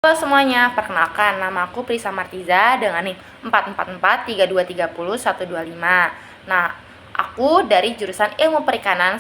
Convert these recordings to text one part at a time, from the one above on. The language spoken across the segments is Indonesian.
Halo semuanya, perkenalkan nama aku Prisa Martiza dengan NIM 4443230 125. Nah, aku dari jurusan Ilmu Perikanan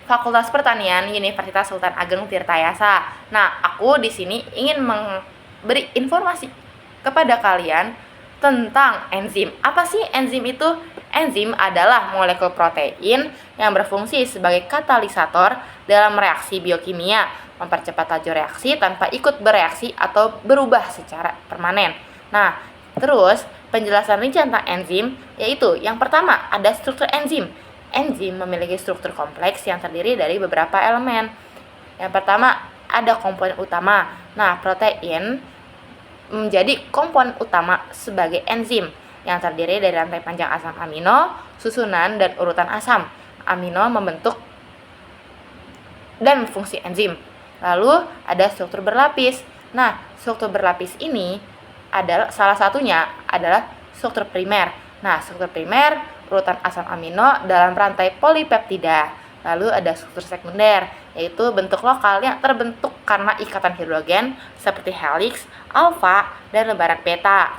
Fakultas Pertanian Universitas Sultan Ageng Tirtayasa. Nah, aku di sini ingin memberi informasi kepada kalian tentang enzim. Apa sih enzim itu? Enzim adalah molekul protein yang berfungsi sebagai katalisator dalam reaksi biokimia, mempercepat laju reaksi tanpa ikut bereaksi atau berubah secara permanen. Nah, terus penjelasan rinci tentang enzim yaitu yang pertama ada struktur enzim. Enzim memiliki struktur kompleks yang terdiri dari beberapa elemen. Yang pertama ada komponen utama. Nah, protein menjadi komponen utama sebagai enzim yang terdiri dari rantai panjang asam amino, susunan dan urutan asam amino membentuk dan fungsi enzim. Lalu ada struktur berlapis. Nah, struktur berlapis ini adalah salah satunya adalah struktur primer. Nah, struktur primer urutan asam amino dalam rantai polipeptida. Lalu ada struktur sekunder, yaitu bentuk lokal yang terbentuk karena ikatan hidrogen seperti helix, alfa, dan lembaran beta.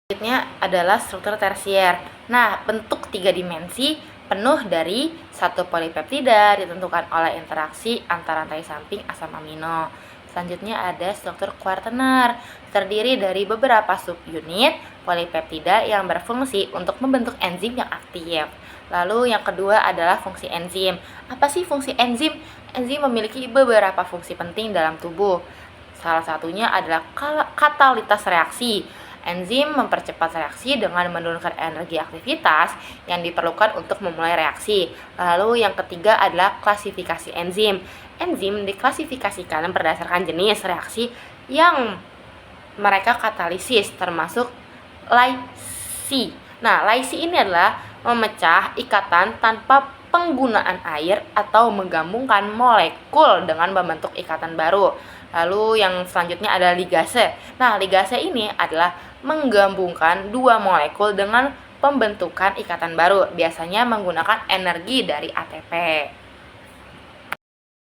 Selanjutnya adalah struktur tersier. Nah, bentuk 3 dimensi penuh dari satu polipeptida ditentukan oleh interaksi antara rantai samping asam amino. Selanjutnya ada struktur kuartener, terdiri dari beberapa subunit polipeptida yang berfungsi untuk membentuk enzim yang aktif. Lalu yang kedua adalah fungsi enzim. Apa sih fungsi enzim? Enzim memiliki beberapa fungsi penting dalam tubuh. Salah satunya adalah katalitas reaksi. Enzim mempercepat reaksi dengan menurunkan energi aktivitas yang diperlukan untuk memulai reaksi. Lalu yang ketiga adalah klasifikasi enzim. Enzim diklasifikasikan berdasarkan jenis reaksi yang mereka katalisis, termasuk lysis. Nah, lysis ini adalah memecah ikatan tanpa penggunaan air atau menggabungkan molekul dengan membentuk ikatan baru. Lalu yang selanjutnya adalah ligase. Nah, ligase ini adalah menggabungkan dua molekul dengan pembentukan ikatan baru, biasanya menggunakan energi dari ATP.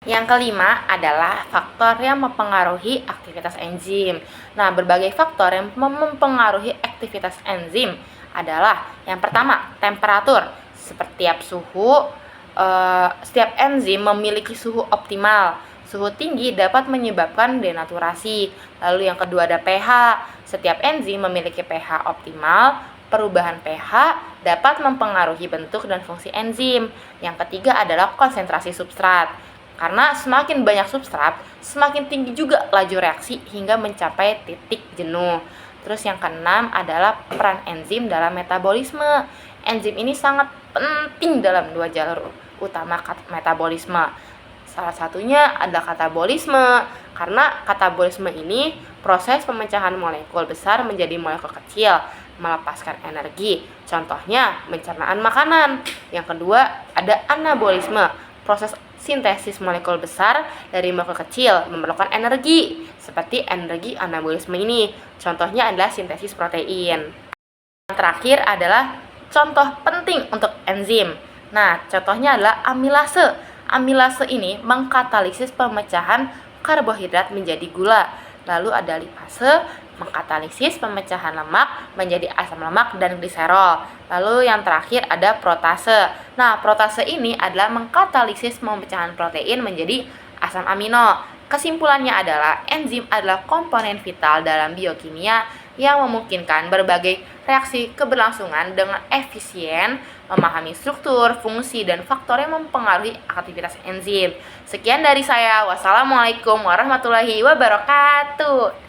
Yang kelima adalah faktor yang mempengaruhi aktivitas enzim. Nah, berbagai faktor yang mempengaruhi aktivitas enzim adalah yang pertama, temperatur. Setiap enzim memiliki suhu optimal. Suhu tinggi dapat menyebabkan denaturasi. Lalu yang kedua ada pH. Setiap enzim memiliki pH optimal. Perubahan pH dapat mempengaruhi bentuk dan fungsi enzim. Yang ketiga adalah konsentrasi substrat. Karena semakin banyak substrat, semakin tinggi juga laju reaksi hingga mencapai titik jenuh. Terus yang keenam adalah peran enzim dalam metabolisme. Enzim ini sangat penting dalam dua jalur utama metabolisme. Salah satunya adalah katabolisme, karena katabolisme ini proses pemecahan molekul besar menjadi molekul kecil, melepaskan energi. Contohnya pencernaan makanan. Yang kedua ada anabolisme, proses sintesis molekul besar dari molekul kecil memerlukan energi, seperti energi anabolisme ini. Contohnya adalah sintesis protein. Yang terakhir adalah contoh penting untuk enzim. Nah, contohnya adalah amilase. Amilase ini mengkatalisis pemecahan karbohidrat menjadi gula. Lalu ada lipase, mengkatalisis pemecahan lemak menjadi asam lemak dan gliserol. Lalu yang terakhir ada protase. Nah, protase ini adalah mengkatalisis pemecahan protein menjadi asam amino. Kesimpulannya adalah enzim adalah komponen vital dalam biokimia yang memungkinkan berbagai reaksi keberlangsungan dengan efisien, memahami struktur, fungsi, dan faktor yang mempengaruhi aktivitas enzim. Sekian dari saya. Wassalamualaikum warahmatullahi wabarakatuh.